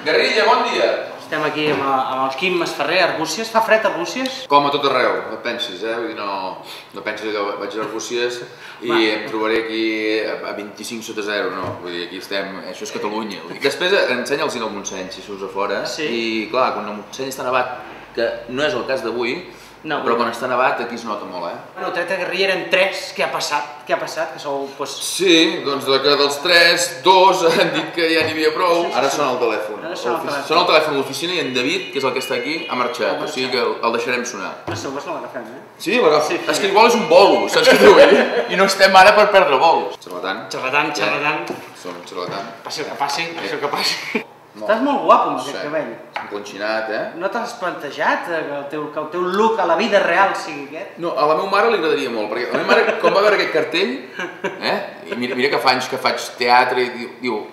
Garrilla, bon dia! Estem aquí amb el Quim Masferrer, Arbúcies. Fa fred, Arbúcies? Com a tot arreu, no et pensis, Vull dir, no pensis que vaig a Arbúcies i em trobaré aquí a 25 sota zero, no. Vull dir, aquí estem, això és Catalunya. Després ensenya'ls el Montseny, si surts a fora, i clar, quan el Montseny està nevat, que no és el cas d'avui, però quan està nevat aquí es nota molt, Bueno, tret de Garrilla eren 3, què ha passat? Què ha passat? Que sou, doncs... Sí, doncs que dels 3, 2 han dit que ja n'hi havia prou, ara sona el telèfon. Sona el telèfon a l'oficina i en David, que és el que està aquí, ha marxat, o sigui que el deixarem sonar. Però segons no l'agafem, Sí, l'agafem. És que igual és un bolo, saps què t'ho vull dir? I no estem ara per perdre bolos. Xarlatant. Xarlatant. Som xarlatant. Passi el que passi, passi el que passi. Estàs molt guapo amb aquest cabell. Enclonxinat, No t'has plantejat que el teu look a la vida real sigui aquest? No, a la meva mare li agradaria molt, perquè la meva mare, quan va veure aquest cartell, i mira que fa anys que faig teatre, i diu,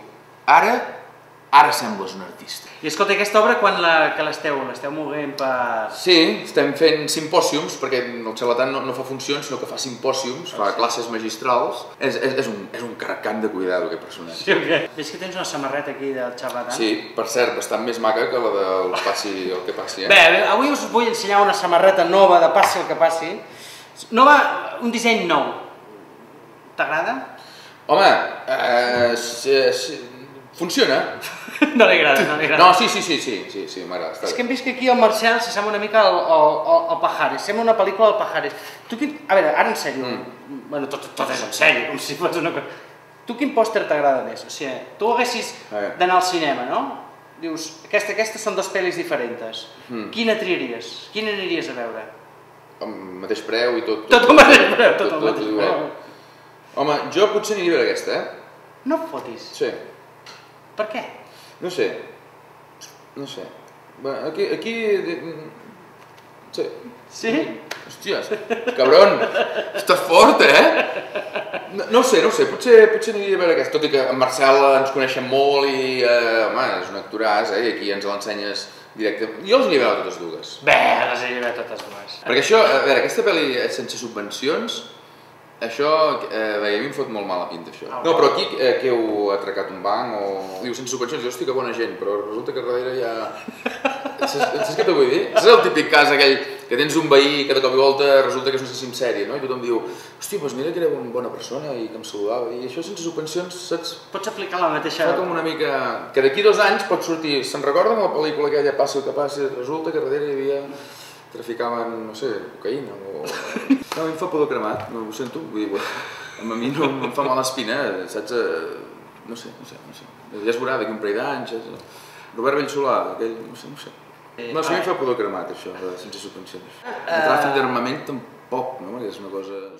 ara sembles un artista. I escolta, aquesta obra quan l'esteu moguent per... Sí, estem fent simpòsiums, perquè el xarlatant no fa funcions, sinó que fa simpòsiums, fa classes magistrals. És un carcant de cuidado, aquest personatge. Sí, o què? Veig que tens una samarreta aquí del xarlatant. Sí, per cert, bastant més maca que la del passi el que passi, Bé, avui us vull ensenyar una samarreta nova de passi el que passi. Nova, un disseny nou. T'agrada? Home, funciona. No li agrada, No, sí, m'agrada. És que hem vist que aquí el Marcel s'assembla una mica al Pajares, sembla una pel·lícula del Pajares. A veure, ara en sèrio, bueno, tot és en sèrio, com si fos una cosa... Tu quin pòster t'agrada més? O sigui, tu haguessis d'anar al cinema, no? Dius, aquestes són dues pel·lis diferents. Quina triaries? Quina aniries a veure? El mateix preu i tot. Tot el mateix preu, tot el mateix preu. Home, jo potser aniria a veure aquesta, No et fotis. Sí. Per què? No sé. Aquí... Sí. Sí? Hòsties, cabron, estàs fort, No ho sé, potser aniria a veure aquesta, tot i que en Marcel ens coneixem molt i, home, és un actoràs, i aquí ens l'ensenyes directament. Jo els aniria a veure totes dues. Bé, les aniria a veure totes dues. Perquè això, a veure, aquesta pel·li sense subvencions, això, a mi em fot molt mala pinta, això. No, però aquí que heu atracat un banc o... Diu, sense subvencions, jo estic a bona gent, però resulta que darrere hi ha... Saps què t'ho vull dir? És el típic cas aquell que tens un veí que de cop i volta resulta que és un assassí en sèrie, no? I tothom diu, hòstia, doncs mira que era una bona persona i que em saludava. I això sense subvencions, saps? Pots aplicar la mateixa... Fa com una mica... Que d'aquí 2 anys pot sortir... Se'n recorda amb la pel·lícula aquella Passi el que passi? Resulta que darrere hi havia... traficaven, no sé, cocaïna o... No, a mi em fa pudor cremat, no ho sento, vull dir, a mi no em fa mala espina, saps? No sé. Ja es veurà d'aquí un parell d'anys, Robert Bellsolà, aquell, no sé. No, a mi em fa pudor cremat, això, sense subvencions. El tràfic d'armament tampoc, no? És una cosa...